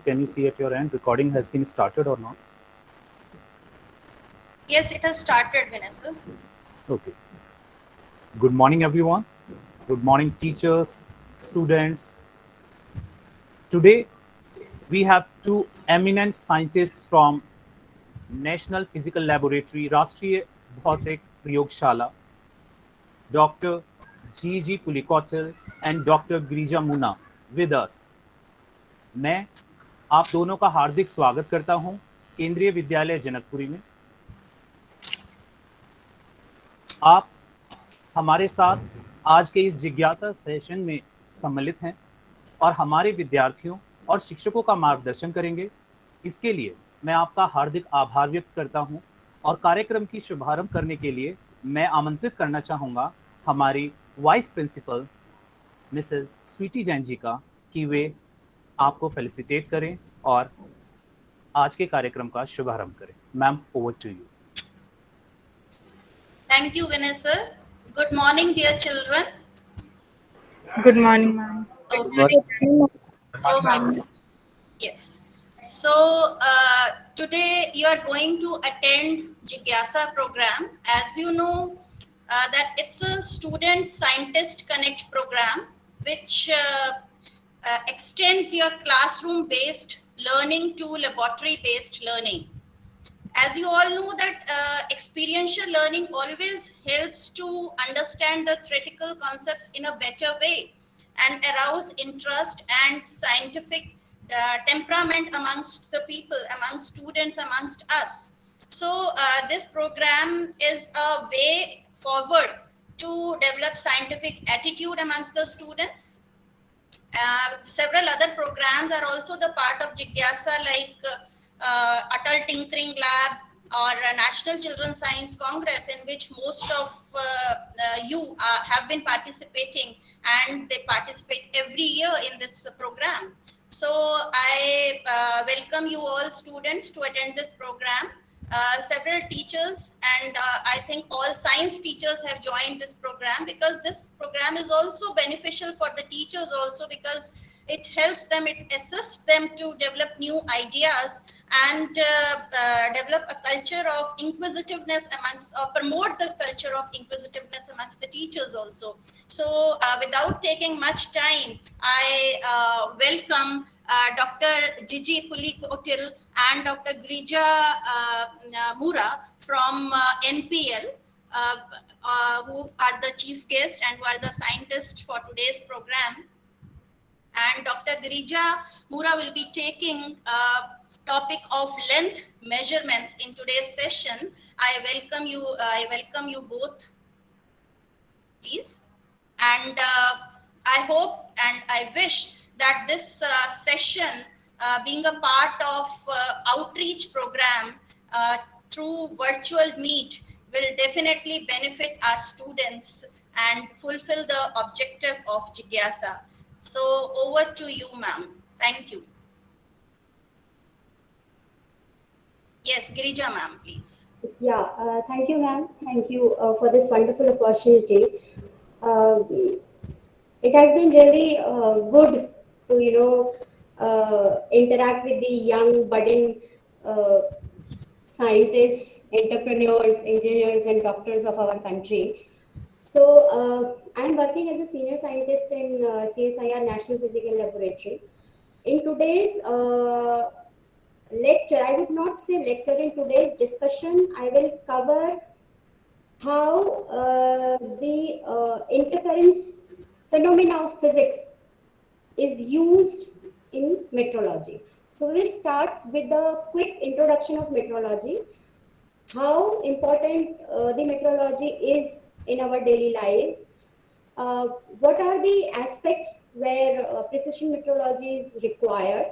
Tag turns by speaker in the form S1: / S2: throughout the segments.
S1: Can you see at your end recording has been started or not?
S2: Yes, it has started, Vanessa.
S1: Okay. Good morning, everyone. Good morning, teachers, students. Today, we have two eminent scientists from National Physical Laboratory, Rashtriya Bhautik Prayogshala, Dr. G. Pulikottil and Dr. Girija Muna with us. मैं आप दोनों का हार्दिक स्वागत करता हूं केंद्रीय विद्यालय जनकपुरी में। आप हमारे साथ आज के इस जिज्ञासा सेशन में सम्मिलित हैं और हमारे विद्यार्थियों और शिक्षकों का मार्गदर्शन करेंगे। इसके लिए मैं आपका हार्दिक आभार व्यक्त करता हूं और कार्यक्रम की शुभारंभ करने के लिए मैं आमंत्रित करना चाहूँगा हमारी vice principal Mrs Sweety Jain ji का कि वे आपको फेलिसिटेट करें और आज के कार्यक्रम का शुभारंभ करें। Ma'am, over to you.
S2: Thank you, Vanessa. Good morning, dear children.
S3: Good morning, ma'am.
S2: Okay. Yes. So today you are going to attend Jigyasa program. As you know, that it's a student scientist connect program which extends your classroom based learning to laboratory based learning. As you all know that experiential learning always helps to understand the theoretical concepts in a better way and arouse interest and scientific temperament amongst the people, amongst students, amongst us. So this program is a way forward to develop scientific attitude amongst the students. Several other programs are also the part of Jigyasa, like Atal Tinkering Lab or National Children's Science Congress, in which most of you have been participating, and they participate every year in this program. So I welcome you all students to attend this program. Several teachers and I think all science teachers have joined this program, because this program is also beneficial for the teachers also, because it helps them, it assists them to develop new ideas and develop a culture of inquisitiveness amongst, or promote the culture of inquisitiveness amongst the teachers also. So without taking much time, I welcome Dr. Gigi Pulikottil and Dr. Girija Mura from NPL, who are the chief guest and who are the scientists for today's program. And Dr. Girija Mura will be taking topic of length measurements in today's session. I welcome you both, please. And I hope and I wish that this session, being a part of outreach program through virtual meet, will definitely benefit our students and fulfill the objective of Jigyasa. So over to you, ma'am. Thank you. Yes, Girija ma'am, please.
S4: Yeah, thank you, ma'am. Thank you for this wonderful opportunity. It has been really good to, interact with the young, budding scientists, entrepreneurs, engineers, and doctors of our country. So I'm working as a senior scientist in CSIR National Physical Laboratory. In today's lecture, I would not say lecture, in today's discussion, I will cover how the interference phenomena of physics is used in metrology. So we will start with a quick introduction of metrology, how important the metrology is in our daily lives, what are the aspects where precision metrology is required,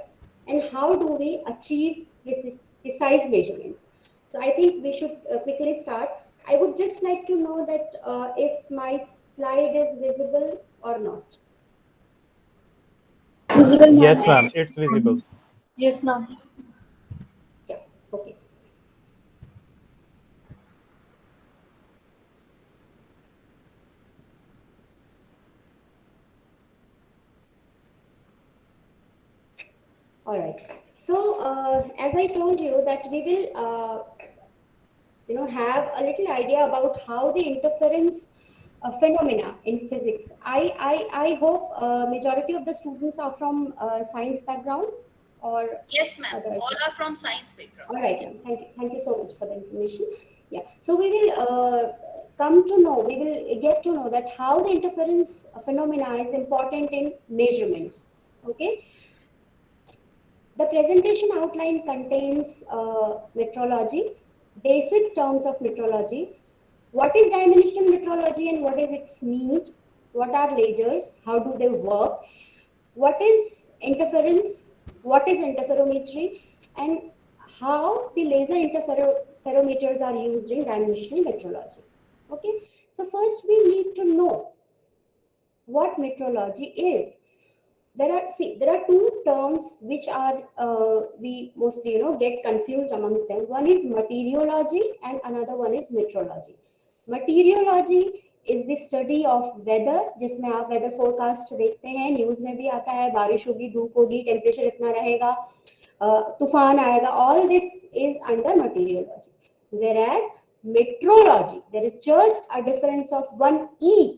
S4: and how do we achieve precise measurements. So I think we should quickly start. I would just like to know that if my slide is visible or not.
S3: Visible, ma'am.
S1: Yes, ma'am, it's visible.
S3: Yes, ma'am.
S4: Yeah, okay. All right. So, as I told you that we will, have a little idea about how the interference phenomena in physics. I hope majority of the students are from science background or
S2: Yes, ma'am.
S4: others.
S2: All are from science background.
S4: All right, ma'am. Thank you. Thank you so much for the information. Yeah. So we will come to know, we will get to know that how the interference phenomena is important in measurements. Okay. The presentation outline contains metrology, basic terms of metrology, what is dimensional metrology and what is its need, what are lasers, how do they work, what is interference, what is interferometry, and how the laser interferometers are used in dimensional metrology. Okay, so first we need to know what metrology is. There are two terms which are we mostly get confused amongst them. One is materiology and another one is metrology. Materiology is the study of weather, जिसमें आप weather forecast देखते हैं, news में भी आता है, बारिश होगी, धूप होगी, टेम्परेचर इतना रहेगा, तूफान आएगा. All this is under materiology. Whereas metrology, there is just a difference of one E.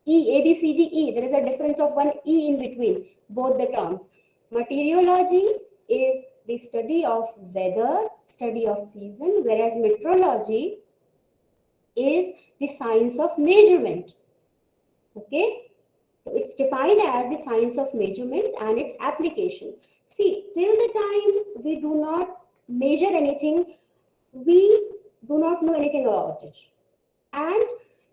S4: A, B, C, D, E. There is a difference of one E in between both the terms. Meteorology is the study of weather, study of season, whereas metrology is the science of measurement. Okay? So it's defined as the science of measurements and its application. See, till the time we do not measure anything, we do not know anything about it. And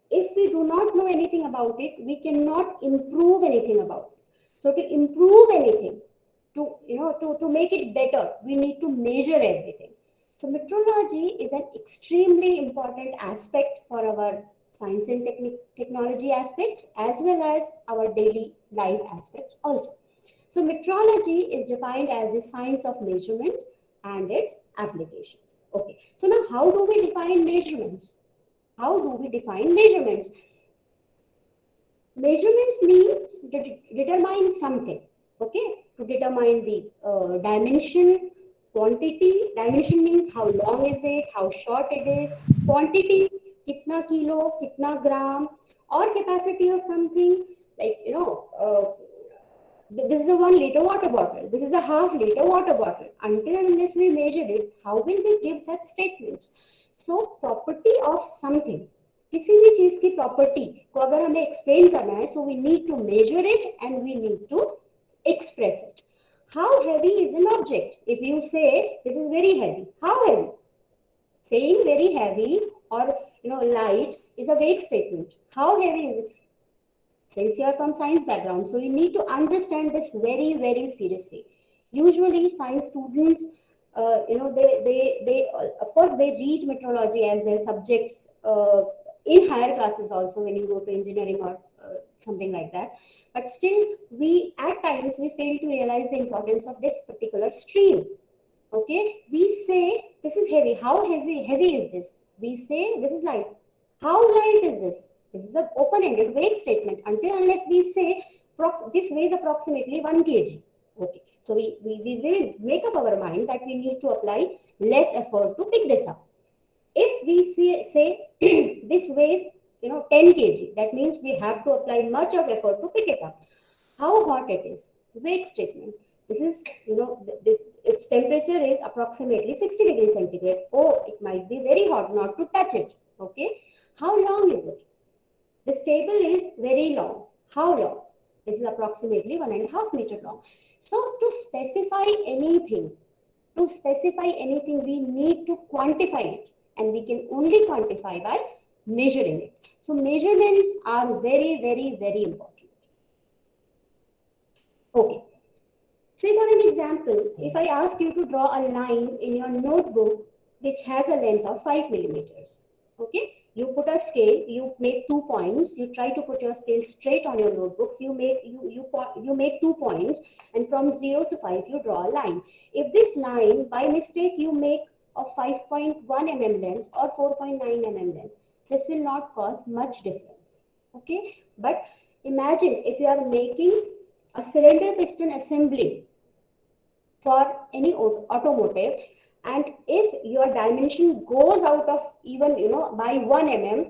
S4: if we do not know anything about it, we cannot improve anything about it. So to improve anything, to make it better, we need to measure everything. So metrology is an extremely important aspect for our science and technology aspects as well as our daily life aspects also. So metrology is defined as the science of measurements and its applications. Okay. So now how do we define measurements? How do we define measurements? Measurements means to determine something, okay? To determine the dimension, quantity. Dimension means how long is it, how short it is. Quantity, kitna kilo, kitna gram, or capacity of something like, this is a 1 liter water bottle. This is a half liter water bottle. Until and unless we measure it, how will we give such statements? So property of something, किसी भी चीज की property को अगर हमें explain करना है, so we need to measure it and we need to express it. How heavy is an object? If you say this is very heavy, how heavy? Saying very heavy or light is a vague statement. How heavy is it? Since you are from science background, so you need to understand this very, very seriously. Usually science students, they of course they read metrology as their subjects in higher classes also when you go to engineering or something like that. But still, we at times we fail to realize the importance of this particular stream. Okay, we say this is heavy. How heavy is this? We say this is light. How light is this? This is an open-ended vague statement until unless we say this weighs approximately 1 kg. Okay, so we will make up our mind that we need to apply less effort to pick this up. If we say this weighs 10 kg, that means we have to apply much of effort to pick it up. How hot it is? Vague statement. This is its temperature is approximately 60 degrees centigrade. Oh, it might be very hot not to touch it. Okay, how long is it? This table is very long. How long? This is approximately 1.5 meters long. So to specify anything, we need to quantify it, and we can only quantify by measuring it. So measurements are very, very, very important. Okay. Say for an example, if I ask you to draw a line in your notebook which has a length of 5 millimeters, okay? You put a scale, you make 2 points, you try to put your scale straight on your notebooks, you make 2 points, and from 0 to 5 you draw a line. If this line by mistake you make of 5.1 mm length or 4.9 mm length, this will not cause much difference. Okay, but imagine if you are making a cylinder piston assembly for any automotive, and if your dimension goes out of even by 1 mm,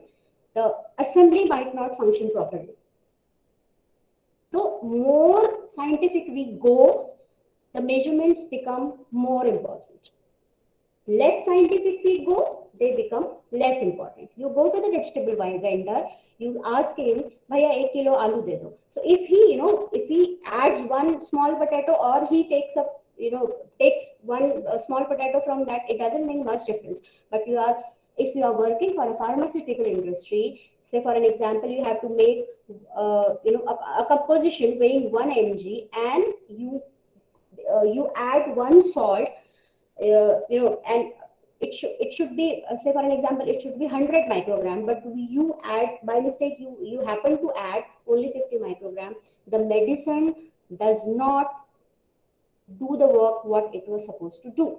S4: the assembly might not function properly. So more scientific we go, the measurements become more important. Less scientific we go, they become less important. You go to the vegetable vendor, you ask him, "Bhaiya, 1 kilo aloo de do." So if he adds one small potato, or he takes up, takes one small potato from that, it doesn't make much difference. But if you are working for a pharmaceutical industry, say for an example, you have to make, a composition weighing 1 mg, and you add one salt, and it should be, say for an example, it should be 100 microgram, but you add by mistake, you happen to add only 50 microgram. The medicine does not do the work what it was supposed to do.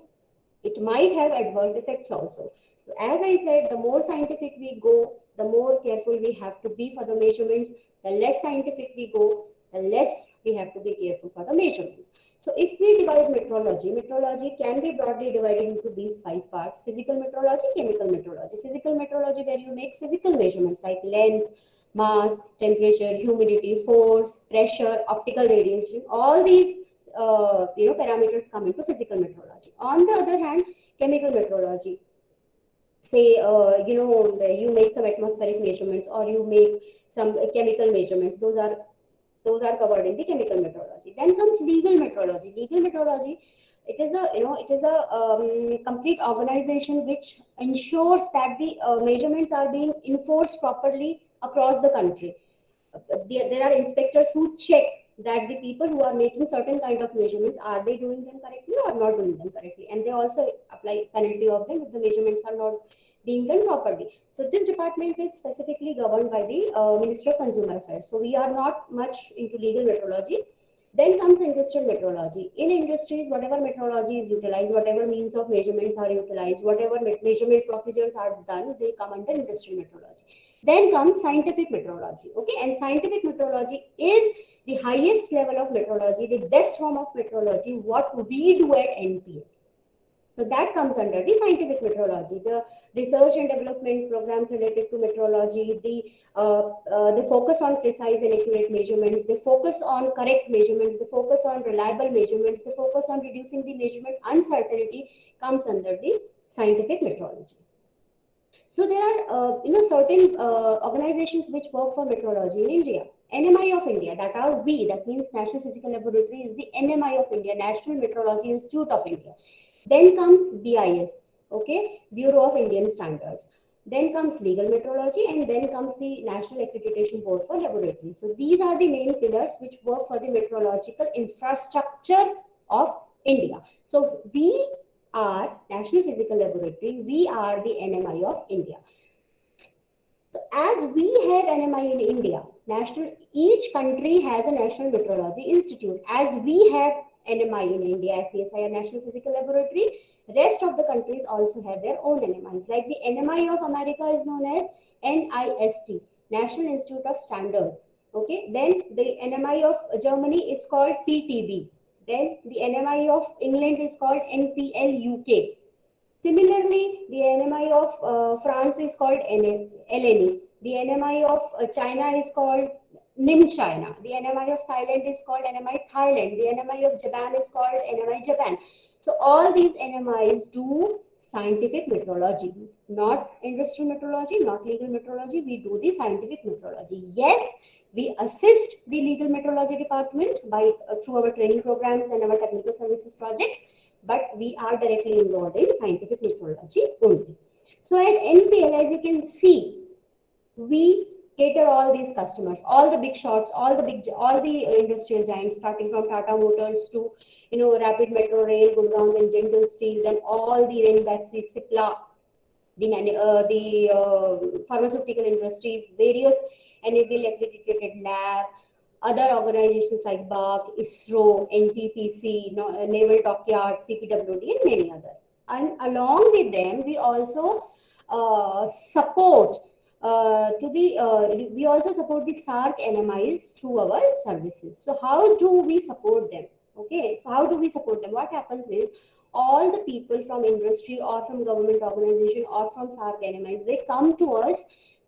S4: It might have adverse effects also. So as I said, the more scientific we go, the more careful we have to be for the measurements. The less scientific we go, the less we have to be careful for the measurements. So if we divide metrology can be broadly divided into these 5 parts: physical metrology, chemical metrology. Physical metrology, where you make physical measurements like length, mass, temperature, humidity, force, pressure, optical radiation. All these parameters come into physical metrology. On the other hand, chemical metrology, say you make some atmospheric measurements, or you make some chemical measurements. Those are covered in the chemical metrology. Then comes legal metrology. Legal metrology, it is a complete organization which ensures that the measurements are being enforced properly across the country. There are inspectors who check that the people who are making certain kind of measurements, are they doing them correctly or not doing them correctly, and they also apply penalty of them if the measurements are not being done properly. So this department is specifically governed by the Ministry of Consumer Affairs. So we are not much into legal metrology. Then comes industrial metrology. In industries, whatever metrology is utilized, whatever means of measurements are utilized, whatever measurement procedures are done, they come under industrial metrology. Then comes scientific metrology. Okay, and scientific metrology is the highest level of metrology, the best form of metrology, what we do at NPA. So that comes under the scientific metrology. The research and development programs related to metrology, the focus on precise and accurate measurements, the focus on correct measurements, the focus on reliable measurements, the focus on reducing the measurement uncertainty comes under the scientific metrology. So there are certain organizations which work for metrology in India. NMI of India, that are we, that means National Physical Laboratory is the NMI of India, National Metrology Institute of India. Then comes BIS, okay, Bureau of Indian Standards. Then comes legal metrology, and then comes the National Accreditation Board for Laboratories. So these are the main pillars which work for the metrological infrastructure of India. So we are National Physical Laboratory, we are the NMI of India. So as we have NMI in India, each country has a National Metrology Institute. As we have NMI in India, CSIR, National Physical Laboratory, rest of the countries also have their own NMIs. Like the NMI of America is known as NIST, National Institute of Standard. Okay, then the NMI of Germany is called PTB. Then the NMI of England is called NPL UK. Similarly, the NMI of France is called LNE. The NMI of China is called NIM China. The NMI of Thailand is called NMI Thailand. The NMI of Japan is called NMI Japan. So all these NMIs do scientific metrology, not industrial metrology, not legal metrology. We do the scientific metrology. Yes, we assist the legal metrology department by through our training programs and our technical services projects, but we are directly involved in scientific metrology only. So at NPL, as you can see, we cater all these customers, all the big shots, all the industrial giants, starting from Tata Motors to Rapid Metro Rail, Gurgaon and Jindal Steel, then all the Ranbaxy, Cipla, the pharmaceutical industries, various NABL accredited lab, other organizations like BARC, ISRO, NTPC, Naval Dockyard, CPWD, and many others. And along with them, we also support the SARC NMIs through our services. So how do we support them? Okay, so how do we support them? What happens is all the people from industry or from government organization or from SARC NMIs, they come to us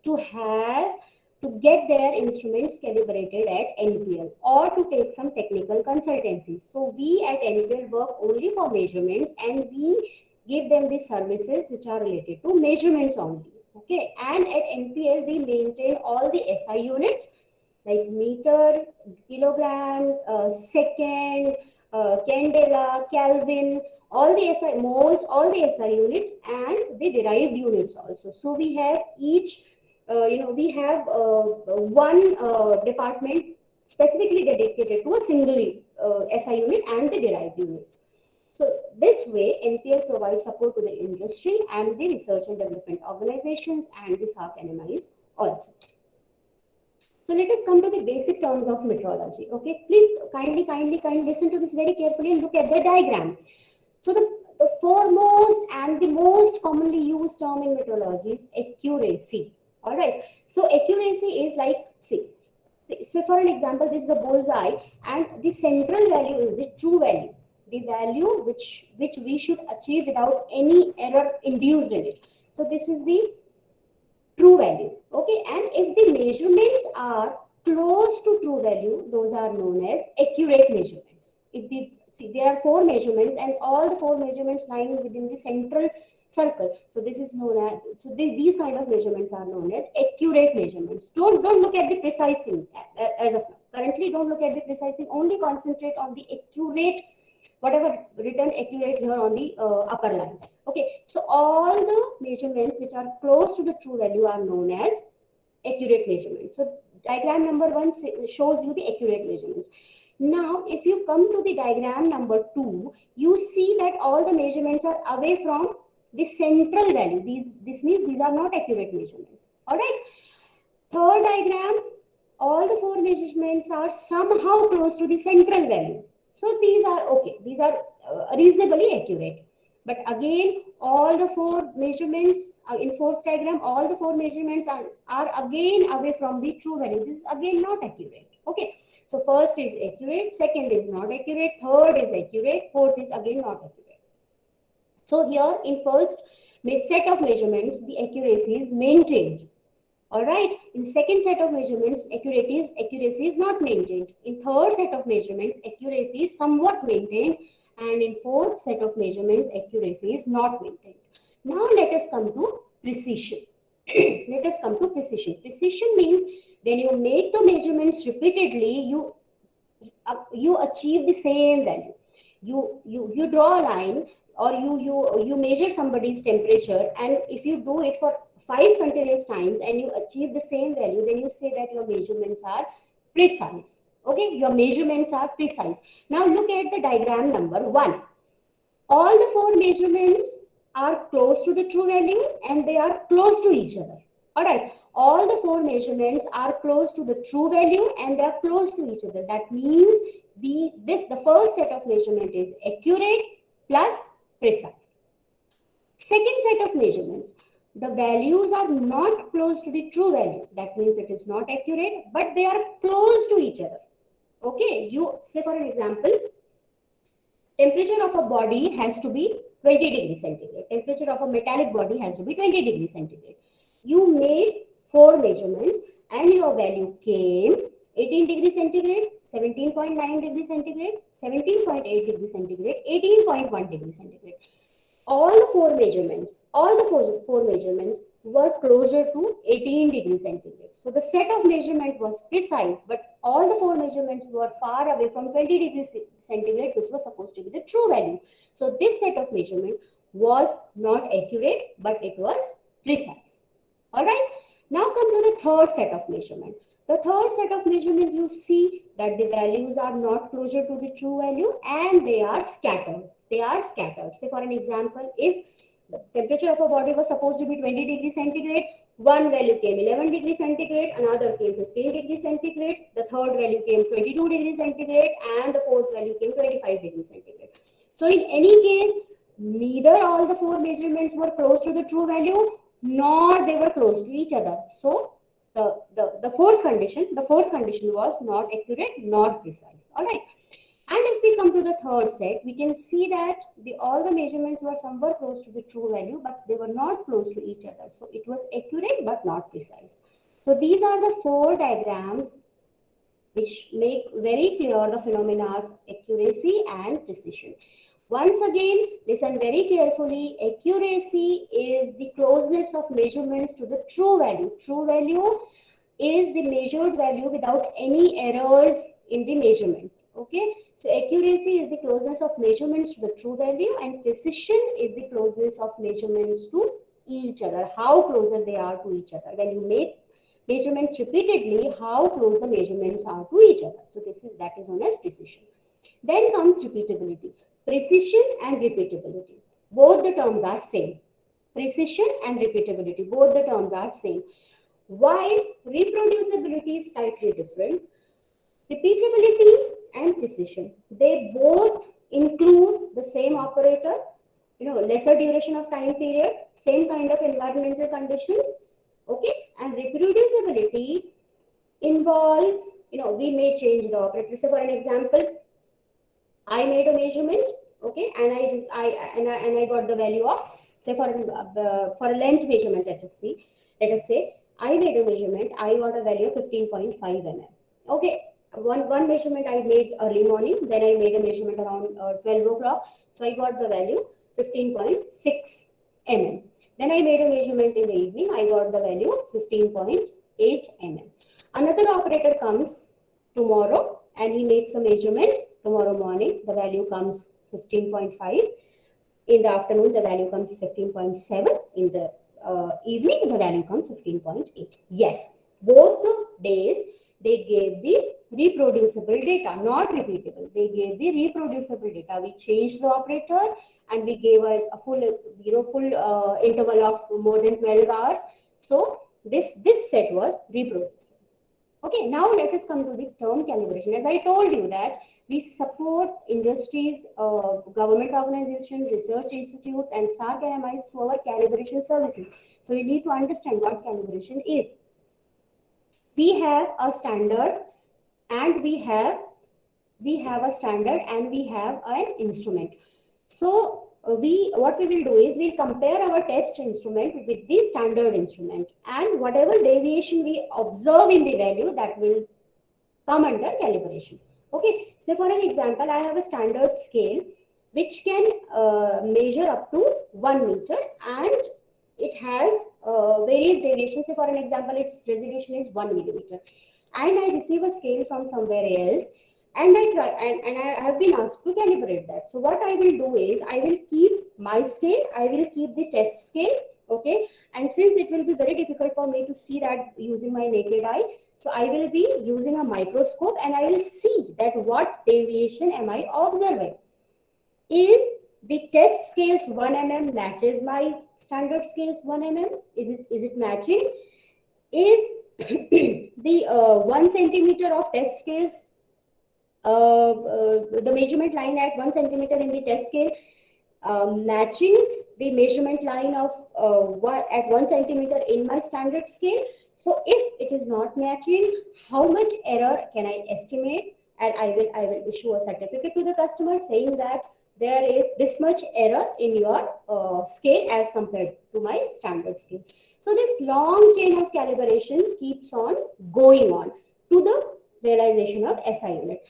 S4: to get their instruments calibrated at NPL or to take some technical consultancies. So we at NPL work only for measurements, and we give them the services which are related to measurements only. Okay, and at NPL we maintain all the SI units like meter, kilogram, second, candela, Kelvin, all the SI moles, all the SI units, and the derived units also. So we have each, we have one department specifically dedicated to a single SI unit and the derived units. So this way, NPL provides support to the industry and the research and development organizations and the SARC NMIs also. So let us come to the basic terms of metrology. Okay, please kindly listen to this very carefully and look at the diagram. So the foremost and the most commonly used term in metrology is accuracy. All right. So accuracy is like, see, so for an example, this is a bullseye, and the central value is the true value, the value which we should achieve without any error induced in it. So this is the true value. Okay, and if the measurements are close to true value, those are known as accurate measurements. If the there are 4 measurements and all the 4 measurements lying within the central circle, so this is known as, so these kind of measurements are known as accurate measurements. Don't look at the precise thing as of now. Currently, don't look at the precise thing. Only concentrate on the accurate, whatever written accurate here on the upper line. Okay, so all the measurements which are close to the true value are known as accurate measurements. So diagram number 1 shows you the accurate measurements. Now, if you come to the diagram number 2, you see that all the measurements are away from the central value. This means these are not accurate measurements. All right. Third diagram, all the 4 measurements are somehow close to the central value. So these are okay. These are reasonably accurate. But again, all the 4 measurements in 4th diagram, all the 4 measurements are again away from the true value. This is again not accurate. Okay. So first is accurate, second is not accurate, third is accurate, fourth is again not accurate. So here in first set of measurements, the accuracy is maintained. All right. In second set of measurements, accuracy is not maintained. In third set of measurements, accuracy is somewhat maintained, and in fourth set of measurements, accuracy is not maintained. Now let us come to precision. Let us come to precision. Precision means when you make the measurements repeatedly, you achieve the same value. You draw a line, or you measure somebody's temperature, and if you do it for 5 continuous times and you achieve the same value, then you say that your measurements are precise. Okay, your measurements are precise. Now look at the diagram number 1. All the 4 measurements are close to the true value and they are close to each other. All right. All the 4 measurements are close to the true value and they are close to each other. That means the first set of measurement is accurate plus precise. Second set of measurements, the values are not close to the true value. That means it is not accurate, but they are close to each other. Okay, you say for an example, temperature of a body has to be 20 degrees centigrade. Temperature of a metallic body has to be 20 degrees centigrade. You made 4 measurements and your value came 18 degrees centigrade, 17.9 degrees centigrade, 17.8 degrees centigrade, 18.1 degrees centigrade. All the 4 measurements were closer to 18 degrees centigrade. So the set of measurement was precise, but all the 4 measurements were far away from 20 degrees centigrade, which was supposed to be the true value. So this set of measurement was not accurate, but it was precise. All right. Now come to the third set of measurement. The third set of measurement, you see that the values are not closer to the true value and they are scattered. They are scattered. Say for an example, if the temperature of a body was supposed to be 20 degrees centigrade, one value came 11 degrees centigrade, another came 15 degrees centigrade, the third value came 22 degrees centigrade, and the fourth value came 25 degrees centigrade. So in any case, neither all the 4 measurements were close to the true value, nor they were close to each other. So the fourth condition was not accurate, not precise. All right. And if we come to the third set, we can see that all the measurements were somewhere close to the true value, but they were not close to each other. So it was accurate but not precise. So these are the 4 diagrams which make very clear the phenomena of accuracy and precision. Once again, listen very carefully. Accuracy is the closeness of measurements to the true value. True value is the measured value without any errors in the measurement. Okay. So accuracy is the closeness of measurements to the true value, and precision is the closeness of measurements to each other. How closer they are to each other. When you make measurements repeatedly, how close the measurements are to each other. So that is known as precision. Then comes repeatability. Precision and repeatability. Both the terms are same. Precision and repeatability. Both the terms are same. While reproducibility is slightly different, repeatability and precision, they both include the same operator, lesser duration of time period, same kind of environmental conditions. Okay, and reproducibility involves, we may change the operator. So for an example, I made a measurement, okay, and I got the value of, say for a length measurement, let us say I made a measurement, I got a value of 15.5 mm. Okay, one measurement I made early morning, then I made a measurement around 12 o'clock, so I got the value 15.6 mm. Then I made a measurement in the evening, I got the value 15.8 mm. Another operator comes tomorrow and he makes a measurement tomorrow morning, the value comes 15.5. In the afternoon, the value comes 15.7. In the evening, the value comes 15.8. Yes, both the days they gave the reproducible data, not repeatable. They gave the reproducible data. We changed the operator and we gave a full interval of more than 12 hours. So this set was reproducible. Okay, now let us come to the term calibration. As I told you that we support industries, government organizations, research institutes, and SARC NMIs through our calibration services. So you need to understand what calibration is. We have a standard, and we have an instrument. So what we will do is we'll compare our test instrument with the standard instrument, and whatever deviation we observe in the value, that will come under calibration. Okay, so for an example, I have a standard scale which can measure up to 1 meter, and it has various deviations. So for an example, its resolution is 1 millimeter, and I receive a scale from somewhere else, and I have been asked to calibrate that. So what I will do is I will keep my scale, I will keep the test scale. Okay, and since it will be very difficult for me to see that using my naked eye, so I will be using a microscope and I will see that what deviation am I observing. Is the test scales 1 mm matches my standard scales 1 mm? Is it matching? Is the 1 centimeter of test scales, the measurement line at 1 centimeter in the test scale matching the measurement line of at 1 centimeter in my standard scale? So if it is not matching, how much error can I estimate? And I will issue a certificate to the customer saying that there is this much error in your scale as compared to my standard scale. So this long chain of calibration keeps on going on to the realization of SI unit.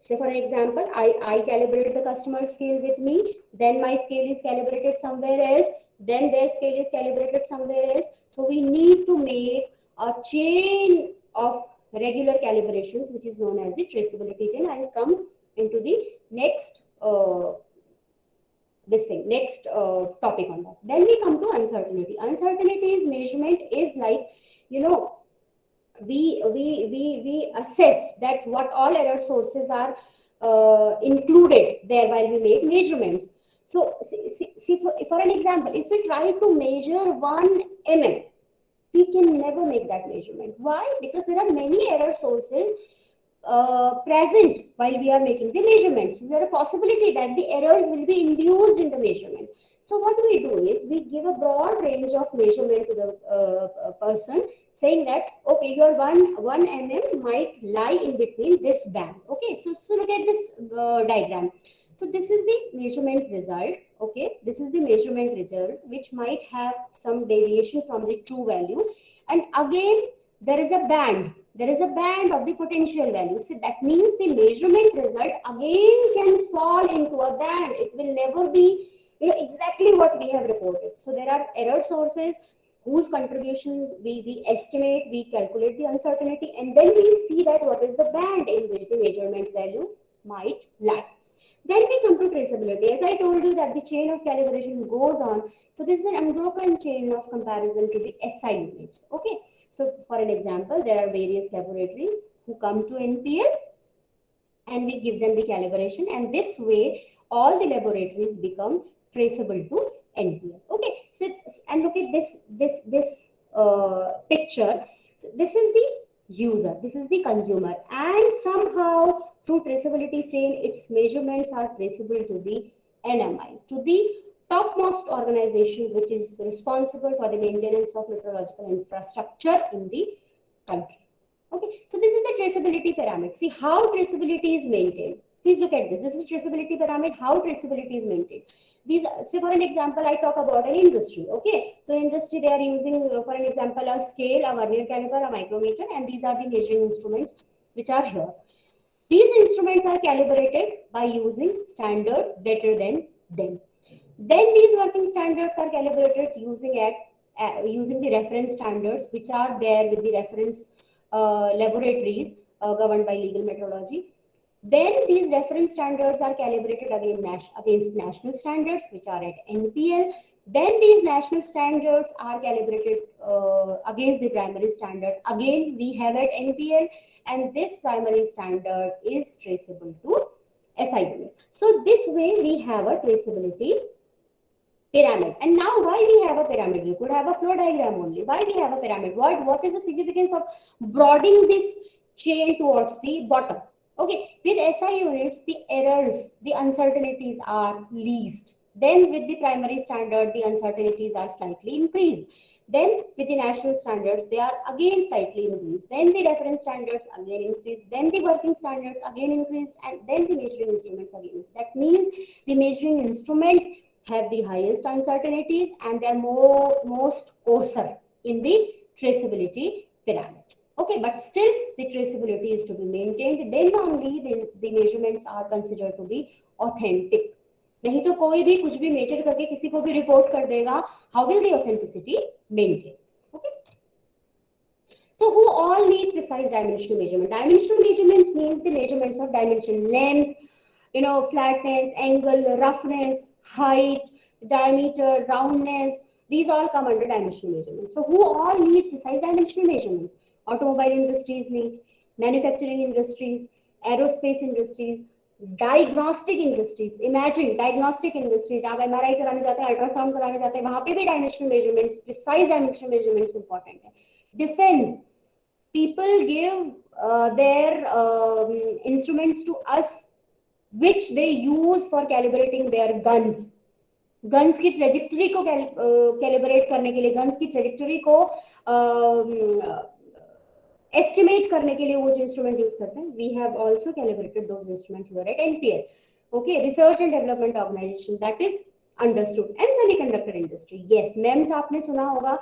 S4: Say for an example, I calibrate the customer scale with me, then my scale is calibrated somewhere else, then their scale is calibrated somewhere else. So we need to make a chain of regular calibrations, which is known as the traceability chain. I will come into the next topic on that. Then we come to uncertainty. Uncertainty is measurement is like, we assess that what all error sources are included there while we make measurements. So see for an example, if we try to measure 1 mm, we can never make that measurement. Why? Because there are many error sources present while we are making the measurements. So there is a possibility that the errors will be induced in the measurement. So what we do is we give a broad range of measurement to the person, saying that okay, your 1 mm might lie in between this band. Okay, so look at this diagram. So this is the measurement result. Okay, this is the measurement result, which might have some deviation from the true value, and again there is a band. There is a band of the potential value. So that means the measurement result again can fall into a band. It will never be, you know, exactly what we have reported. So there are error sources whose contribution we estimate, we calculate the uncertainty, and then we see that what is the band in which the measurement value might lie. Then we come to traceability. As I told you that the chain of calibration goes on. So this is an unbroken chain of comparison to the SI units. Okay. So for an example, there are various laboratories who come to NPL and we give them the calibration, and this way all the laboratories become traceable to NPL. Okay. So and look at this picture. So this is the user, this is the consumer, and somehow through traceability chain, its measurements are traceable to the NMI, to the topmost organization which is responsible for the maintenance of meteorological infrastructure in the country. Okay, so this is the traceability pyramid. See how traceability is maintained. Please look at this. This is traceability pyramid, how traceability is maintained. These, say for an example, I talk about an industry. Okay, so industry, they are using, for an example, a scale, a vernier caliper, a micrometer, and these are the measuring instruments which are here. These instruments are calibrated by using standards better than them. Then these working standards are calibrated using the reference standards which are there with the reference laboratories governed by legal metrology. Then these reference standards are calibrated against national standards which are at NPL. Then these national standards are calibrated against the primary standard. Again, we have at NPL, and this primary standard is traceable to SI unit. So this way we have a traceability pyramid. And now why we have a pyramid? We could have a flow diagram only. Why we have a pyramid? What is the significance of broadening this chain towards the bottom? Okay, with SI units, the errors, the uncertainties are least. Then with the primary standard, the uncertainties are slightly increased. Then with the national standards, they are again slightly increased. Then the reference standards again increased. Then the working standards again increased. And then the measuring instruments again. That means the measuring instruments have the highest uncertainties and they are most coarser in the traceability pyramid. Okay, but still the traceability is to be maintained. Then only the measurements are considered to be authentic. नहीं तो कोई भी कुछ भी major करके किसी को भी रिपोर्ट कर देगा. How will the authenticity maintain? Okay. So who all need precise dimensional measurement? Dimensional measurements means the measurements of dimension, length, you know, flatness, angle, roughness, height, diameter, roundness. These all come under dimensional measurements. So who all need precise dimensional measurements? Automobile industries need, manufacturing industries, aerospace industries, diagnostic industries. Imagine diagnostic industries, आप MRI कराने जाते हैं, ultrasound कराने जाते हैं, वहां पे भी dimensional measurements, precise dimensional measurements important है. Defence, people give their instruments to us which they use for calibrating their guns. Guns की ट्रेजेक्टरी को कैलिब्रेट करने के लिए, गन्स की ट्रेजेक्टरी को एस्टिमेट करने के लिए वो जो इंस्ट्रूमेंट यूज करते हैं, we have also calibrated those instrument here at NPL. Okay, research and development organization, that is understood. And semiconductor industry, yes MEMS आपने सुना होगा,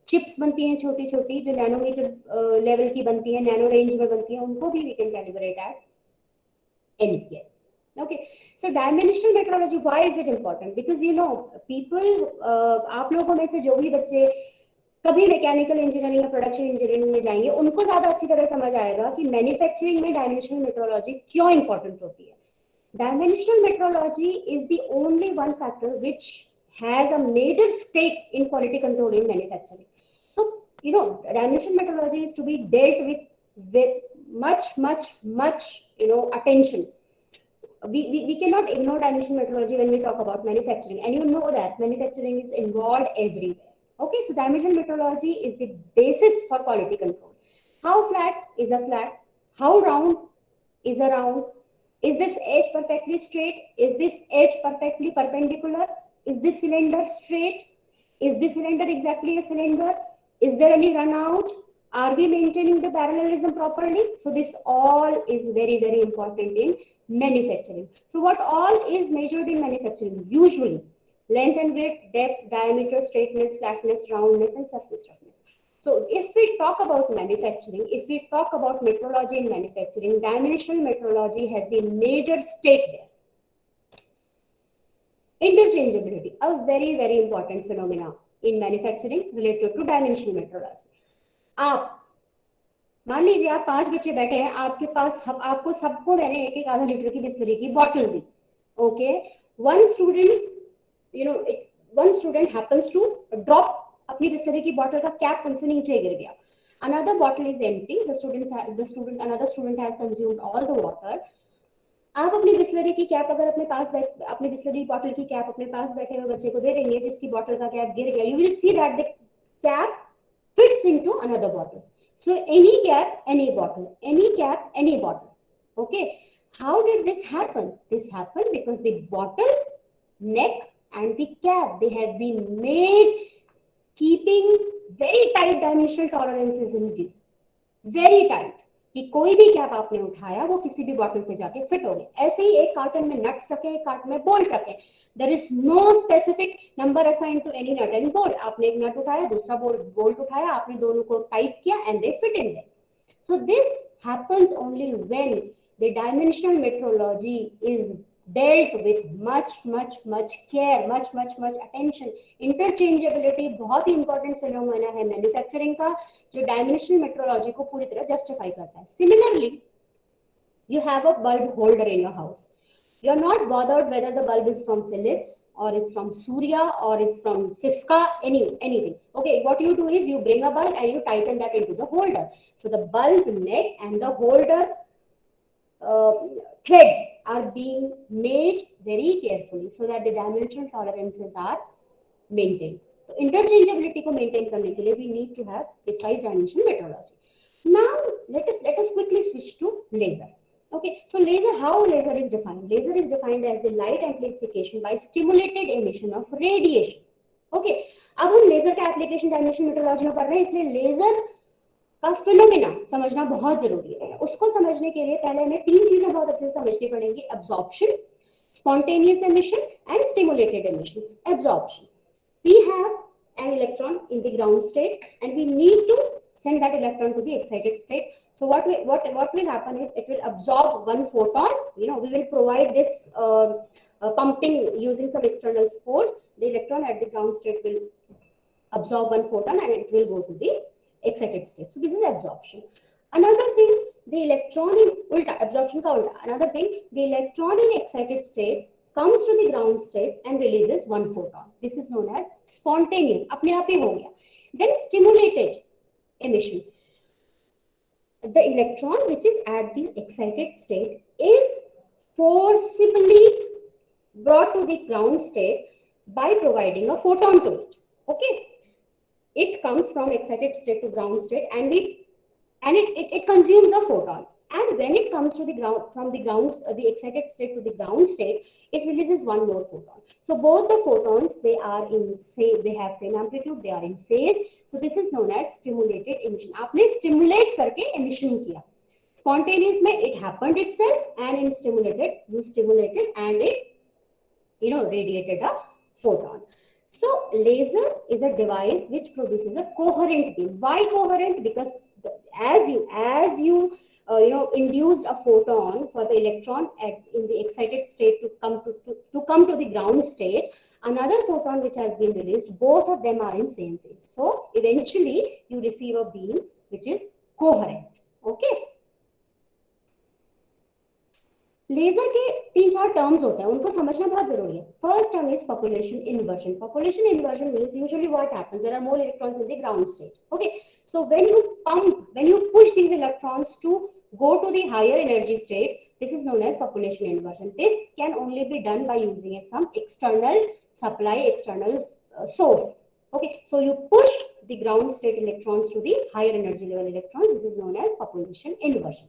S4: चिप्स बनती हैं छोटी छोटी जो नैनोमीटर लेवल की बनती हैं, नैनो रेंज में बनती हैं, उनको भी we can calibrate at NPL. Okay, so dimensional metrology, why is it important? Because you know people, आप लोगों में से जो भी बच्चे कभी मैकेनिकल इंजीनियरिंग या प्रोडक्शन इंजीनियरिंग में जाएंगे, उनको ज्यादा अच्छी तरह समझ आएगा कि मैन्युफैक्चरिंग में डायमेंशनल मेट्रोलॉजी क्यों इंपॉर्टेंट होती है. Dimensional metrology is the only one factor which has a major stake in quality control in manufacturing. So you know dimensional metrology is to be dealt with much you know attention. We cannot ignore dimensional metrology when we talk about manufacturing, and you know that manufacturing is involved everywhere. Okay, so dimensional metrology is the basis for quality control. How flat is a flat? How round is a round? Is this edge perfectly straight? Is this edge perfectly perpendicular? Is this cylinder straight? Is this cylinder exactly a cylinder? Is there any run out? Are we maintaining the parallelism properly? So this all is very, very important in manufacturing. So what all is measured in manufacturing? Usually length and width, depth, diameter, straightness, flatness, roundness, and surface roughness. So if we talk about manufacturing, if we talk about metrology in manufacturing, dimensional metrology has the major stake there. Interchangeability, a very, very important phenomena in manufacturing related to dimensional metrology. आप मान लीजिए आप 5 बच्चे बैठे हैं, आपके पास आपको सबको मैंने एक एक आधा लीटर की बिस्लरी की बॉटल दी. Okay, one student happens to drop अपनी बिस्लरी की बॉटल का कैप उनसे नीचे गिर गया. Another bottle is empty. Another student has consumed all the water. आप अपनी बिस्लरी की कैप अगर अपनी बिस्लरी बॉटल की कैप अपने पास बैठे हुए बच्चे को दे देंगे जिसकी बॉटल का कैप गिर गया, you will see that the cap fits into another bottle. So any cap, any bottle, any cap, any bottle. Okay, how did this happen? This happened because the bottle neck and the cap, they have been made keeping very tight dimensional tolerances in view. Very tight. कि कोई भी cap आपने उठाया वो किसी भी bottle पे जाके फिट हो गए. ऐसे ही एक कार्टन में नट्स रखे, एक कार्टन में बोल्ट रखे. There is no specific number assign to any nut and bolt. आपने एक नट उठाया, दूसरा बोल्ट उठाया, आपने दोनों को टाइट किया and they fit in their. So this happens only when the dimensional metrology is dealt with much care, much attention. Interchangeability बहुत ही important phenomena है मैन्युफैक्चरिंग का जो डायमेंशनल मेट्रोलॉजी को पूरी तरह जस्टिफाई करता है. Similarly, you have a bulb holder in your house. You are not bothered whether the bulb is from Philips or is from Surya or is from Siska, anything. Okay, what you do is you bring a bulb and you tighten that into the holder. So the bulb neck and the holder threads are being made very carefully so that the dimensional tolerances are maintained. So interchangeability को maintain करने के लिए we need to have precise dimensional metrology. Now let us quickly switch to laser. Okay, so how laser is defined? Laser is defined as the light amplification by stimulated emission of radiation. Okay, अब हम laser का application dimensional metrology में पढ़ रहे हैं, इसलिए laser का phenomena समझना बहुत जरूरी है. उसको समझने के लिए पहले हमें 3 चीजें बहुत अच्छे से समझनी पड़ेंगी: absorption, spontaneous emission and stimulated emission. Absorption, we have an electron in the ground state and we need to send that electron to the excited state. So what will happen is it will absorb one photon. We will provide this pumping using some external force. The electron at the ground state will absorb one photon and it will go to the excited state. So this is absorption. Another thing, the electron in absorption ka ulta. Another thing, the electron in excited state comes to the ground state and releases one photon. This is known as spontaneous. अपने आप ही हो गया. Then stimulated emission. The electron which is at the excited state is forcibly brought to the ground state by providing a photon to it. Okay. It comes from excited state to ground state and it consumes a photon. And when it comes to the ground, from the excited state to the ground state, it releases one more photon. So both the photons, they have same amplitude, they are in phase. So this is known as stimulated emission. आपने stimulate करके emission किया. Spontaneous में it happened itself, and in stimulated, you stimulated and it radiated a photon. So laser is a device which produces a coherent beam. Why coherent? Because as you induced a photon for the electron in the excited state to come to the ground state, another photon which has been released, both of them are in same phase. So eventually you receive a beam which is coherent. Okay. Laser के 3-4 terms होते हैं, उनको समझना बहुत जरूरी है. First term is population inversion. Population inversion means usually what happens, there are more electrons in the ground state. Okay, so when you push these electrons to go to the higher energy states, this is known as population inversion. This can only be done by using some external supply, external source. Okay, so you push the ground state electrons to the higher energy level electrons. This is known as population inversion.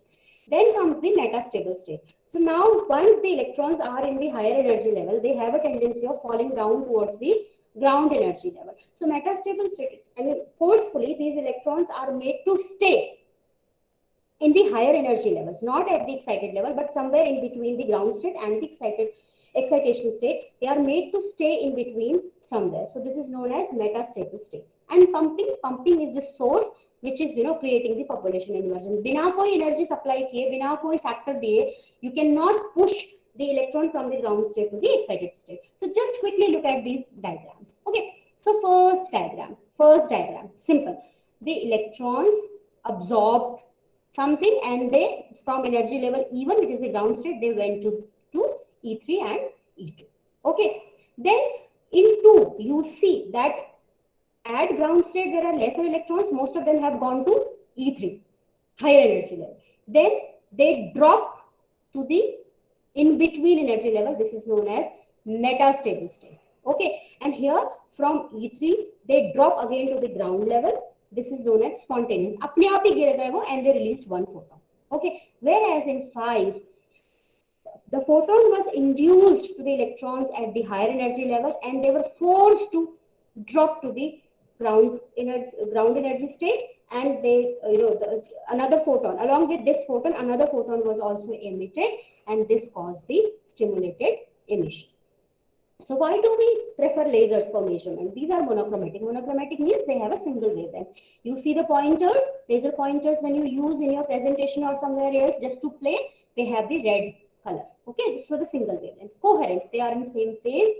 S4: Then comes the metastable state. So now once the electrons are in the higher energy level, they have a tendency of falling down towards the ground energy level. So metastable state, I mean forcefully these electrons are made to stay in the higher energy levels, not at the excited level, but somewhere in between the ground state and the excitation state. They are made to stay in between somewhere. So this is known as metastable state. And pumping is the source which is creating the population inversion. बिना कोई energy supply किए, बिना कोई factor दिए, you cannot push the electron from the ground state to the excited state. So just quickly look at these diagrams. Okay. So first diagram, simple. The electrons absorbed something and they from energy level E1, which is the ground state, they went to E3 and E2. Okay. Then in 2, you see that at ground state there are lesser electrons. Most of them have gone to E3, higher energy level. Then they drop to the in between energy level. This is known as metastable state. Okay. And here from E3 they drop again to the ground level. This is known as spontaneous. अपने आप ही गिर गए वो and they released one photon. Okay. Whereas in 5, the photon was induced to the electrons at the higher energy level and they were forced to drop to the ground energy state, and they another photon, along with this photon, another photon was also emitted, and this caused the stimulated emission. So why do we prefer lasers for measurement? These are monochromatic. Monochromatic means they have a single wavelength. You see the pointers, laser pointers, when you use in your presentation or somewhere else just to play, they have the red color. Okay, this was the single wavelength. Coherent, they are in same phase.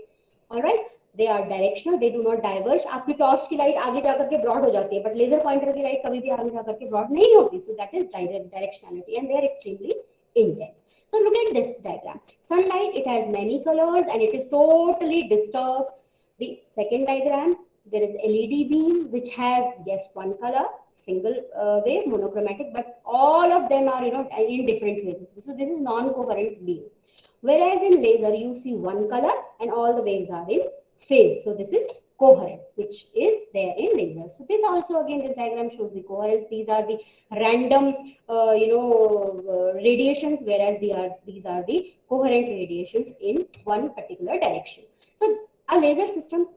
S4: All right, they are directional, they do not diverge. आपकी torch की light आगे जाकर के broad हो जाती है, but laser pointer की light कभी भी आगे जाकर के ब्रॉड नहीं होती. So that is directionality, and they are extremely intense. So look at this diagram. Sunlight, it has many colors and it is totally disturbed. The second diagram, there is LED beam which has one color, single wave, monochromatic, but all of them are in different waves. So this is non-coherent beam. Whereas in laser you see one color and all the waves are in phase. So this is coherence, which is there in lasers. So this also, again, this diagram shows the coherence. These are the random radiations, whereas these are the coherent radiations in one particular direction. So a laser system,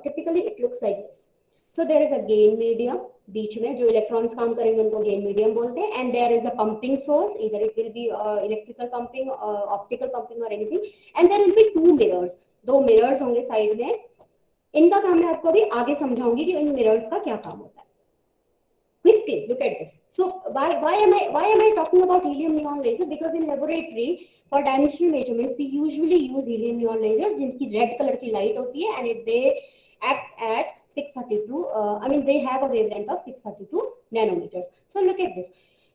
S4: typically it looks like this. So there is a gain medium, बीच में जो electrons काम करेंगे उनको gain medium बोलते हैं, and there is a pumping source, either it will be electrical pumping, optical pumping or anything, and there will be 2 mirrors. 2 mirrors होंगे side में. इनका काम मैं आपको अभी आगे समझाऊंगी कि इन मिरर्स का क्या काम होता है. Quickly look at this. So why am I talking about helium neon laser? Because in laboratory for dimensional measurements we usually use helium neon lasers जिनकी red color की light होती है, and they act at 632. They have a wavelength of 632 nanometers. So look at this.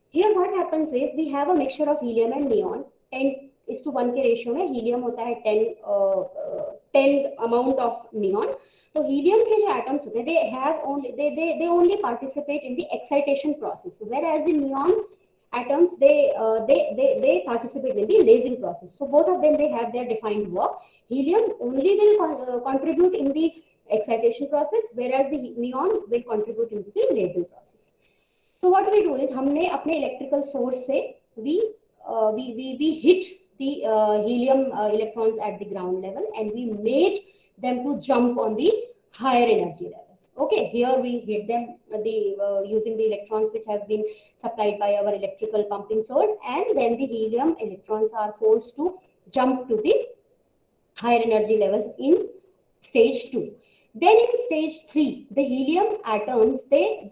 S4: Here what happens is we have a mixture of helium and neon. 10:1 के ratio में helium होता है 10 amount of neon. So helium के जो atoms होते हैं, they have only they only participate in the excitation process, whereas the neon atoms they participate in the lasing process. So both of them, they have their defined work. Helium only will contribute in the excitation process, whereas the neon will contribute in the lasing process. So what we do is हमने अपने electrical source से we hit the helium electrons at the ground level, and we made them to jump on the higher energy levels. Okay, here we hit them using the electrons which have been supplied by our electrical pumping source, and then the helium electrons are forced to jump to the higher energy levels in stage 2. Then in stage 3, the helium atoms they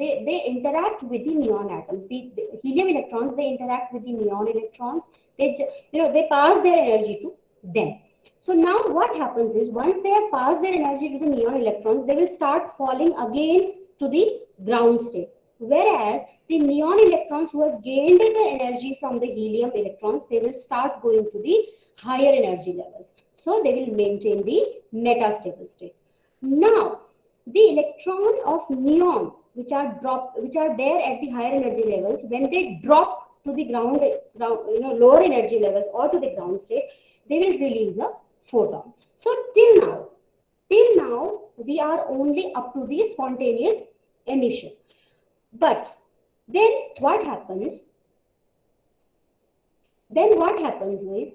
S4: interact with the neon atoms. The helium electrons, they interact with the neon electrons. They pass their energy to them. So now what happens is, once they have passed their energy to the neon electrons, they will start falling again to the ground state. Whereas the neon electrons who have gained the energy from the helium electrons, they will start going to the higher energy levels. So they will maintain the metastable state. Now the electron of neon which are there at the higher energy levels, when they drop to the ground lower energy levels or to the ground state, they will release a photon. So till now we are only up to the spontaneous emission. But then what happens then what happens is,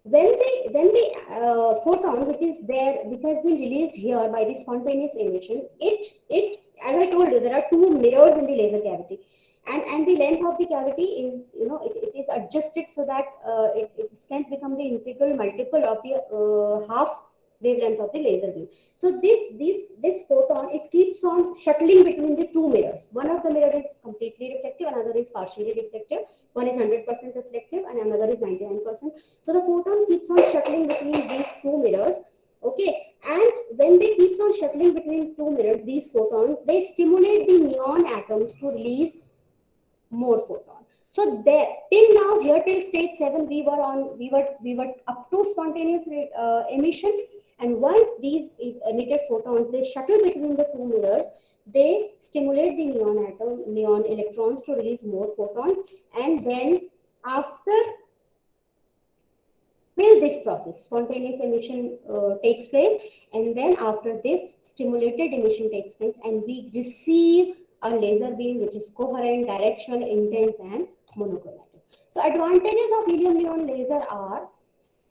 S4: when the photon which is there, which has been released here by the spontaneous emission, it as I told you, there are two mirrors in the laser cavity, and the length of the cavity is, it is adjusted so that its length become the integral multiple of the half wavelength of the laser beam. So this photon, it keeps on shuttling between the two mirrors. One of the mirror is completely reflective, another is partially reflective. One is 100% reflective and another is 99%. So the photon keeps on shuttling between these two mirrors. Okay, and when they keep on shuttling between two mirrors, these photons, they stimulate the neon atoms to release more photons. So there, till now, here till stage 7, we were up to spontaneous emission, and once these emitted photons, they shuttle between the two mirrors, they stimulate the neon electrons to release more photons, and then after this process, spontaneous emission takes place, and then after this, stimulated emission takes place, and we receive a laser beam which is coherent, directional, intense, and monochromatic. So advantages of helium neon laser are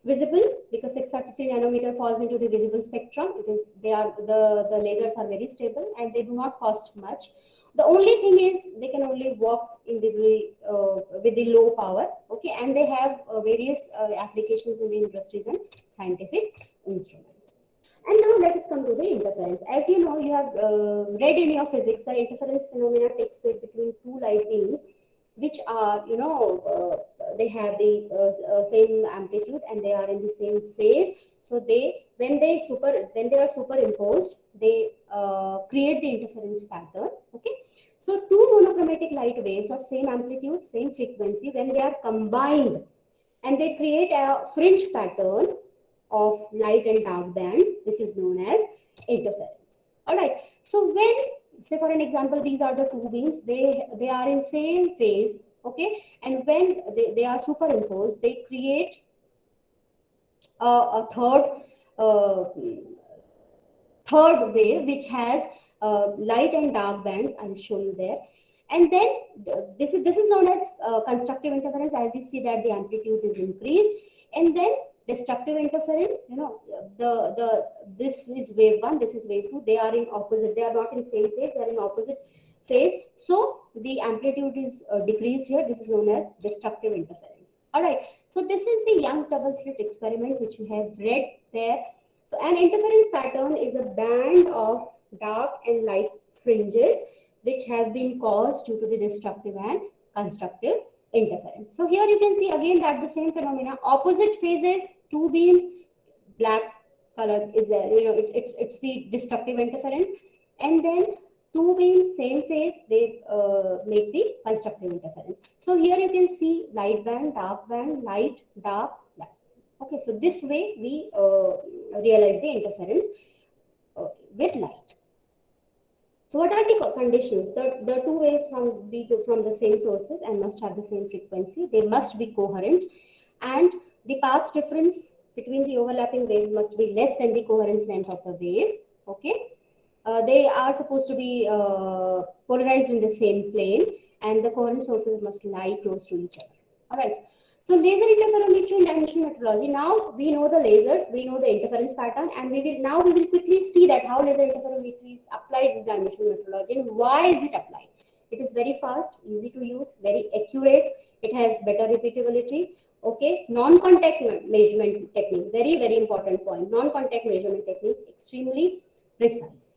S4: visible, because 633 nanometer falls into the visible spectrum. The lasers are very stable and they do not cost much. The only thing is they can only work in with the low power, okay, and they have various applications in the industries and scientific instruments. And now let us come to the interference. As you know, you have read in your physics that interference phenomena takes place between two light beams, which are, they have the same amplitude and they are in the same phase. So when they are superimposed, they create the interference pattern. Okay. So two monochromatic light waves of same amplitude, same frequency, when they are combined and they create a fringe pattern of light and dark bands, this is known as interference. All right. So when, say for an example, these are the two beams, they are in same phase, okay, and when they are superimposed, they create a third wave which has light and dark bands. I'll show you there. And then this is known as constructive interference, as you see that the amplitude is increased. And then destructive interference, this is wave 1, this is wave 2, they are in opposite, they are not in same phase, they are in opposite phase, so the amplitude is decreased here. This is known as destructive interference. All right, so this is the Young's double slit experiment which you have read there. So an interference pattern is a band of dark and light fringes which have been caused due to the destructive and constructive interference. So here you can see again that the same phenomena, opposite phases, two beams, black color is there, it's the destructive interference, and then two beams, same phase, they make the constructive interference. So here you can see light band, light, dark, light. Okay, so this way we realize the interference with light. So what are the conditions? The two waves from the same sources and must have the same frequency. They must be coherent, and the path difference between the overlapping waves must be less than the coherence length of the waves. Okay, they are supposed to be polarized in the same plane, and the coherent sources must lie close to each other. All right. So laser interferometry and dimensional metrology. Now we know the lasers, we know the interference pattern, and we will quickly see that how laser interferometry is applied in dimensional metrology and why is it applied. It is very fast, easy to use, very accurate. It has better repeatability. Okay, non-contact measurement technique, very important point. Non-contact measurement technique, extremely precise.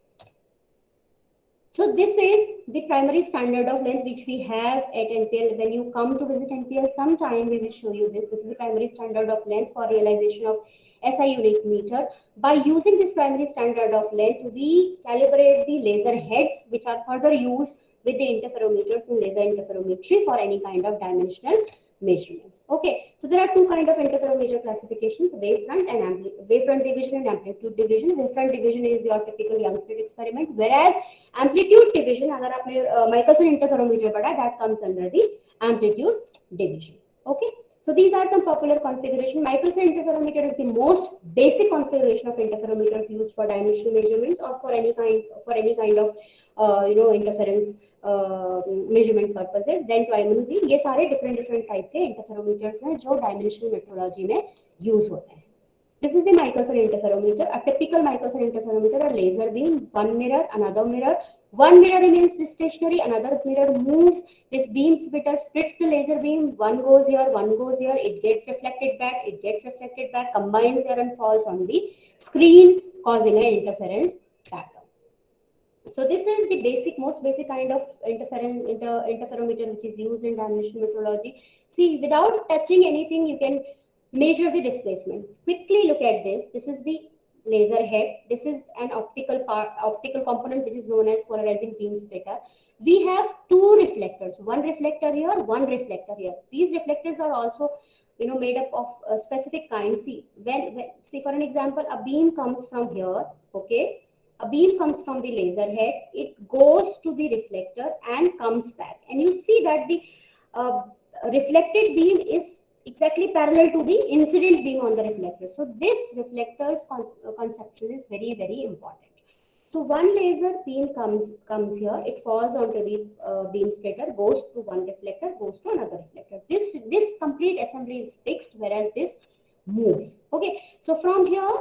S4: So this is the primary standard of length which we have at NPL. When you come to visit NPL sometime, we will show you this. This is the primary standard of length for realization of SI unit meter. By using this primary standard of length, we calibrate the laser heads which are further used with the interferometers in laser interferometry for any kind of dimensional measurements. Okay, so there are two kinds of interferometer classifications: wavefront and wavefront division and amplitude division. Wavefront division is your typical Young's slit experiment, whereas amplitude division, अगर आपने Michelson interferometer पढ़ा, that comes under the amplitude division. Okay, So these are some popular configuration. Michelson interferometer is the most basic configuration of interferometers used for dimensional measurements or for any kind of interference measurement purposes. Then primary ये सारे different type के interferometers हैं जो dimensional metrology में use होते हैं. This is the Michelson interferometer. A typical Michelson interferometer, a laser beam, one mirror, another mirror. One mirror remains stationary, another mirror moves. This beam splitter splits the laser beam. One goes here, one goes here. It gets reflected back, combines here and falls on the screen, causing an interference pattern. So this is the most basic kind of interferometer which is used in dimensional metrology. See, without touching anything, you can measure the displacement. Quickly look at this. This is the laser head. This is an optical component which is known as polarizing beam splitter. We have two reflectors, one reflector here, one reflector here. These reflectors are also made up of a specific kind. See, see, for an example, a beam comes from here, okay? A beam comes from the laser head, it goes to the reflector and comes back. And you see that the reflected beam is exactly parallel to the incident beam on the reflector. So this reflector's conception is very, very important. So one laser beam comes here, it falls onto the beam splitter, goes to one reflector, goes to another reflector. This complete assembly is fixed, whereas this moves. Okay, so from here,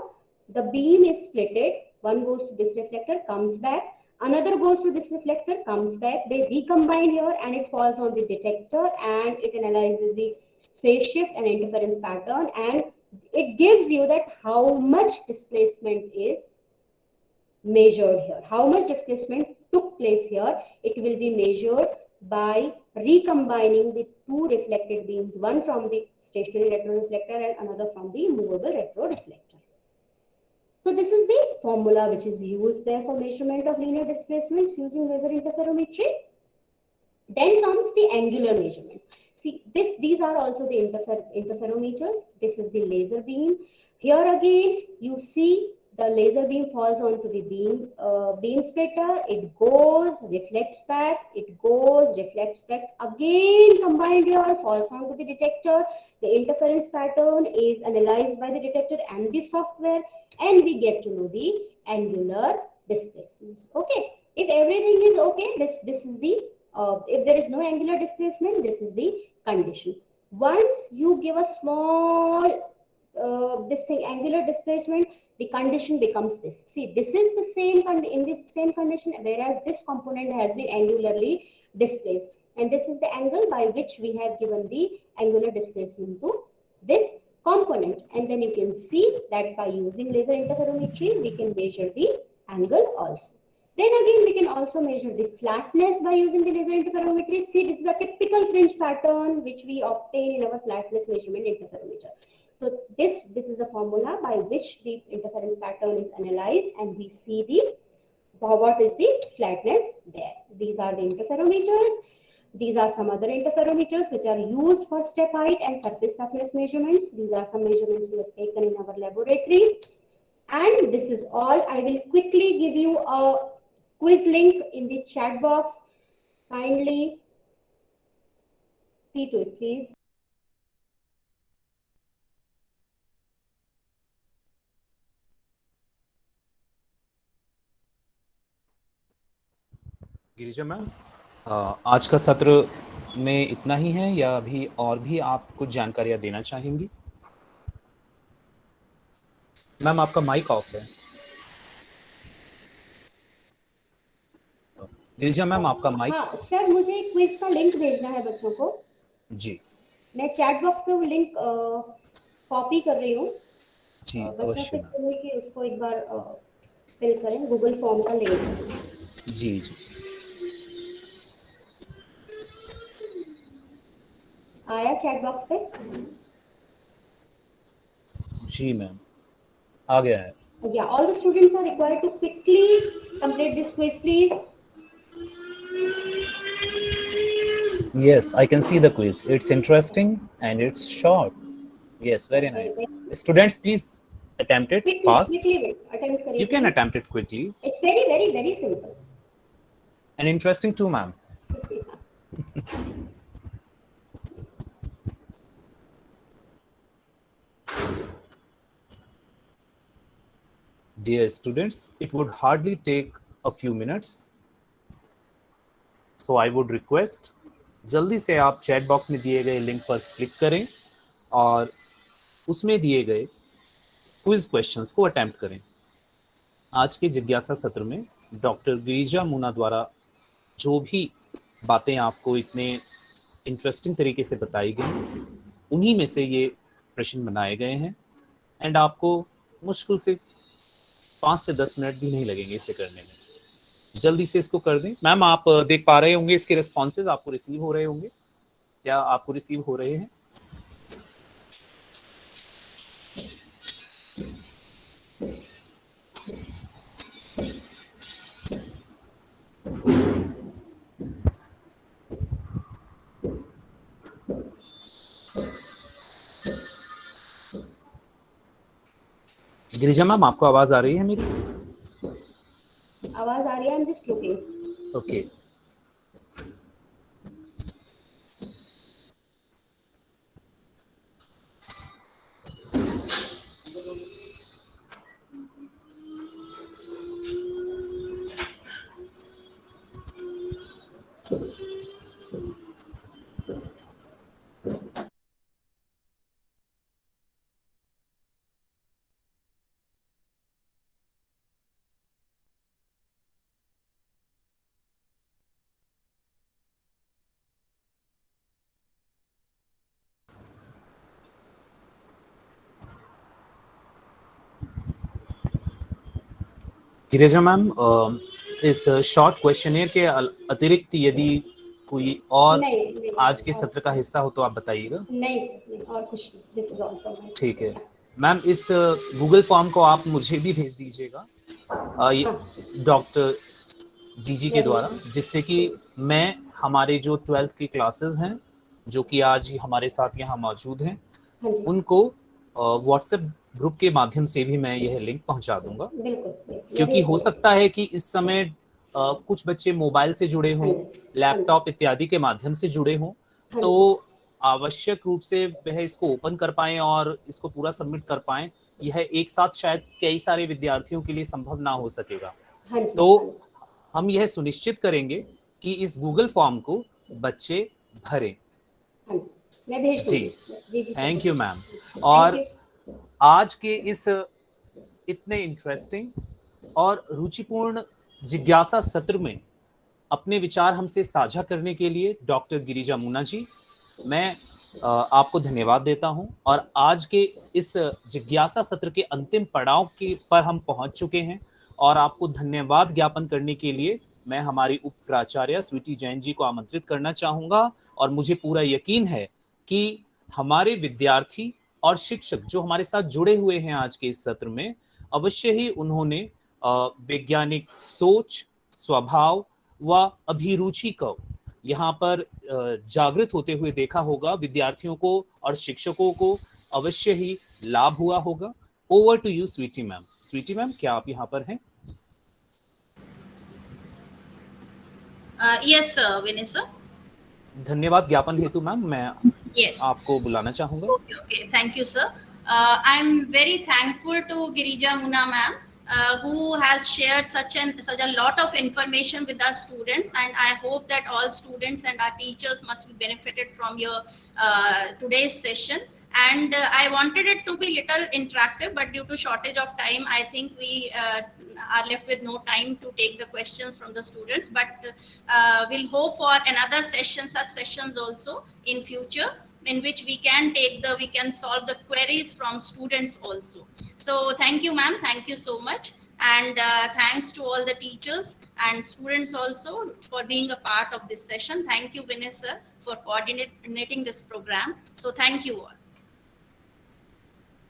S4: the beam is splitted. One goes to this reflector, comes back. Another goes to this reflector, comes back. They recombine here and it falls on the detector and it analyzes the phase shift and interference pattern, and it gives you that how much displacement is measured here, how much displacement took place here. It will be measured by recombining the two reflected beams, one from the stationary retroreflector and another from the movable retroreflector. So this is the formula which is used there for measurement of linear displacements using laser interferometry. Then comes the angular measurements. See, these are also the interferometers. This is the laser beam. Here again, you see the laser beam falls onto the beam splitter. It goes, reflects back. It goes, reflects back. Again, combined here, falls onto the detector. The interference pattern is analyzed by the detector and the software, and we get to know the angular displacements. Okay, if everything is okay, this is the if there is no angular displacement, this is the condition. Once you give a small angular displacement, the condition becomes this. See, this is the same in this same condition, whereas this component has been angularly displaced, and this is the angle by which we have given the angular displacement to this component. And then you can see that by using laser interferometry, we can measure the angle also. Then again, we can also measure the flatness by using the laser interferometry. See, this is a typical fringe pattern which we obtain in our flatness measurement interferometer. So this is the formula by which the interference pattern is analyzed, and we see what is the flatness there. These are the interferometers. These are some other interferometers which are used for step height and surface toughness measurements. These are some measurements we have taken in our laboratory. And this is all. I will quickly give you a quiz link in the chat box. Kindly see to it, please.
S1: Girija ma'am, आज का सत्र में इतना ही है या अभी और भी आप कुछ जानकारियां देना चाहेंगी? मैम, आपका माइक ऑफ है. गिरिजा मैम, आपका माइक.
S4: हाँ सर, मुझे क्विज का लिंक भेजना है बच्चों को. जी, मैं चैट बॉक्स पे वो लिंक कॉपी कर रही हूँ.
S1: जी,
S4: बच्चों से कहूँ कि उसको एक बार फिल करें, गूगल फॉर्म का लिंक.
S1: जी जी,
S4: आया चैट बॉक्स पे?
S1: जी मैम, आ गया है.
S4: Yeah, all the students are required to quickly complete this quiz, please.
S1: Yes, I can see the quiz. It's interesting and it's short. Yes, very nice. Students, please attempt it fast.
S4: Quickly attempt kariye,
S1: You can
S4: please.
S1: attempt it quickly.
S4: It's very, very, very simple.
S1: And interesting too, ma'am. Dear students, it would hardly take a few minutes. So I would request जल्दी से आप chat box में दिए गए link पर click करें और उसमें दिए गए क्विज क्वेश्चंस को अटेम्प्ट करें। आज के जिज्ञासा सत्र में डॉक्टर गिरिजा मुना द्वारा जो भी बातें आपको इतने इंटरेस्टिंग तरीके से बताई गई, उन्हीं में से ये प्रश्न बनाए गए हैं एंड आपको मुश्किल से 5 से 10 मिनट भी नहीं लगेंगे इसे करने में। जल्दी से इसको कर दें। मैम, आप देख पा रहे होंगे इसके रिस्पॉन्सेज आपको रिसीव हो रहे होंगे, क्या आपको रिसीव हो रहे हैं? गिरिजा मैम, आपको आवाज आ रही है मेरी?
S4: आवाज आ रही है, I am just looking.
S1: Okay. Girija ma'am, इस शॉर्ट क्वेश्चनेयर के अतिरिक्त यदि कोई और
S4: नहीं,
S1: आज के सत्र का हिस्सा हो तो आप बताइएगा।
S4: नहीं, और कुछ नहीं, this is all from my side.
S1: ठीक है मैम, इस गूगल फॉर्म को आप मुझे भी भेज दीजिएगा डॉक्टर जी के द्वारा, जिससे कि मैं हमारे जो 12th की क्लासेस हैं जो कि आज ही हमारे साथ यहाँ मौजूद हैं,
S4: हाँ जी,
S1: उनको व्हाट्सएप ग्रुप के माध्यम से भी मैं यह लिंक पहुंचा दूंगा,
S4: बिल्कुल।
S1: क्योंकि हो सकता है कि इस समय कुछ बच्चे मोबाइल से जुड़े हों, लैपटॉप इत्यादि के माध्यम से जुड़े हों, तो आवश्यक रूप से वह इसको ओपन कर पाएं और इसको पूरा सबमिट कर पाएं। यह एक साथ शायद कई सारे विद्यार्थियों के लिए संभव ना हो सकेगा। तो हम यह सुनिश्चित करेंगे कि इस गूगल फॉर्म को बच्चे भरें।
S4: मैं भेज
S1: जी,
S4: दूंगी।
S1: Thank you ma'am. और आज के इस इतने इंटरेस्टिंग और रुचिपूर्ण जिज्ञासा सत्र में अपने विचार हमसे साझा करने के लिए डॉक्टर गिरिजा मुना जी, मैं आपको धन्यवाद देता हूं। और आज के इस जिज्ञासा सत्र के अंतिम पड़ाव के पर हम पहुंच चुके हैं और आपको धन्यवाद ज्ञापन करने के लिए मैं हमारी उप प्राचार्य स्वीटी जैन जी को आमंत्रित करना चाहूंगा। और मुझे पूरा यकीन है कि हमारे विद्यार्थी और शिक्षक जो हमारे साथ जुड़े हुए हैं आज के इस सत्र में, अवश्य ही उन्होंने वैज्ञानिक सोच, स्वभाव व अभिरुचि को यहाँ पर जागृत होते हुए देखा होगा। विद्यार्थियों को और शिक्षकों को अवश्य ही लाभ हुआ होगा। Over to you Sweety ma'am. Sweety ma'am, क्या आप यहाँ पर हैं?
S2: Yes, Vinay sir.
S1: धन्यवाद ज्ञापन हेतु मैम मैं
S2: Yes.
S1: आपको बुलाना चाहूंगा।
S2: Okay. Thank you, sir. I'm very thankful to Girija Muna ma'am, who has shared such a lot of information with our students, and I hope that all students and our teachers must be benefited from your today's session. And I wanted it to be little interactive, but due to shortage of time, I think we are left with no time to take the questions from the students. But we'll hope for another session, such sessions also in future, in which we can solve the queries from students also. So thank you, ma'am. Thank you so much. And thanks to all the teachers and students also for being a part of this session. Thank you, Vinay sir, for coordinating this program. So thank you all.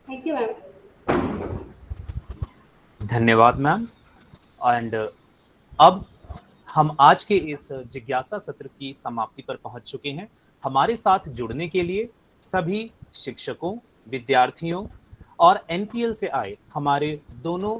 S4: Thank you ma'am.
S1: धन्यवाद ma'am. And अब हम आज के इस जिज्ञासा सत्र की समाप्ति पर पहुंच चुके हैं। हमारे साथ जुड़ने के लिए सभी शिक्षकों, विद्यार्थियों और एनपीएल से आए हमारे दोनों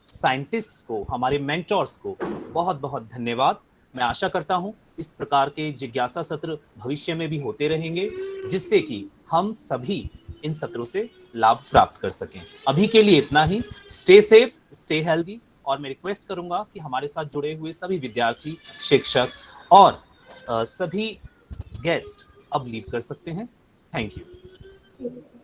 S1: साइंटिस्ट्स को, हमारे मेंटर्स को बहुत बहुत धन्यवाद। मैं आशा करता हूं इस प्रकार के जिज्ञासा सत्र भविष्य में भी होते रहेंगे, जिससे कि हम सभी इन सत्रों से लाभ प्राप्त कर सकें। अभी के लिए इतना ही। स्टे सेफ, स्टे हेल्दी, और मैं रिक्वेस्ट करूंगा कि हमारे साथ जुड़े हुए सभी विद्यार्थी, शिक्षक और सभी गेस्ट अब लीव कर सकते हैं। Thank you.
S4: Thank you, sir.